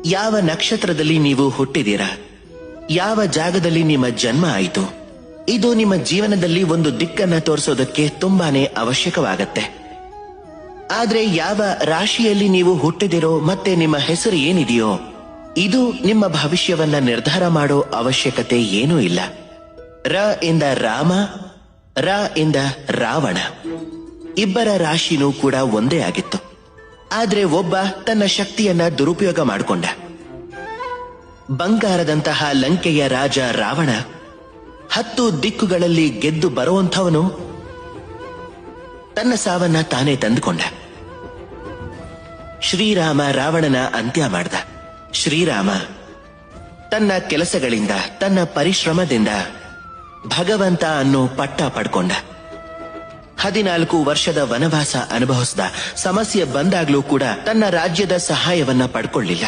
ಯಾವ ನಕ್ಷತ್ರದಲ್ಲಿ ನೀವು ಹುಟ್ಟಿದ್ದೀರಾ, ಯಾವ ಜಾಗದಲ್ಲಿ ನಿಮ್ಮ ಜನ್ಮ ಆಯಿತು, ಇದು ನಿಮ್ಮ ಜೀವನದಲ್ಲಿ ಒಂದು ದಿಕ್ಕನ್ನ ತೋರಿಸೋದಕ್ಕೆ ತುಂಬಾನೇ ಅವಶ್ಯಕವಾಗತ್ತೆ. ಆದ್ರೆ ಯಾವ ರಾಶಿಯಲ್ಲಿ ನೀವು ಹುಟ್ಟಿದಿರೋ ಮತ್ತೆ ನಿಮ್ಮ ಹೆಸರು ಏನಿದೆಯೋ ಇದು ನಿಮ್ಮ ಭವಿಷ್ಯವನ್ನ ನಿರ್ಧಾರ ಮಾಡೋ ಅವಶ್ಯಕತೆ ಏನೂ ಇಲ್ಲ. ರ ಇಂದ ರಾಮ, ರ ಇಂದ ರಾವಣ, ಇಬ್ಬರ ರಾಶಿನೂ ಕೂಡ ಒಂದೇ ಆಗಿತ್ತು. ಆದ್ರೆ ಒಬ್ಬ ತನ್ನ ಶಕ್ತಿಯನ್ನ ದುರುಪಯೋಗ ಮಾಡಿಕೊಂಡ. ಬಂಗಾರದಂತಹ ಲಂಕೆಯ ರಾಜ ರಾವಣ 10 ದಿಕ್ಕುಗಳಲ್ಲಿ ಗೆದ್ದು ಬರುವಂಥವನು ತನ್ನ ಸಾವನ್ನ ತಾನೇ ತಂದುಕೊಂಡ. ಶ್ರೀರಾಮ ರಾವಣನ ಅಂತ್ಯ ಮಾಡ್ದ. ಶ್ರೀರಾಮ ತನ್ನ ಕೆಲಸಗಳಿಂದ, ತನ್ನ ಪರಿಶ್ರಮದಿಂದ ಭಗವಂತ ಅನ್ನೋ ಪಟ್ಟ ಪಡ್ಕೊಂಡ. 14 ವರ್ಷದ ವನವಾಸ ಅನುಭವಿಸಿದ. ಸಮಸ್ಯೆ ಬಂದಾಗ್ಲೂ ಕೂಡ ತನ್ನ ರಾಜ್ಯದ ಸಹಾಯವನ್ನ ಪಡ್ಕೊಳ್ಳಿಲ್ಲ.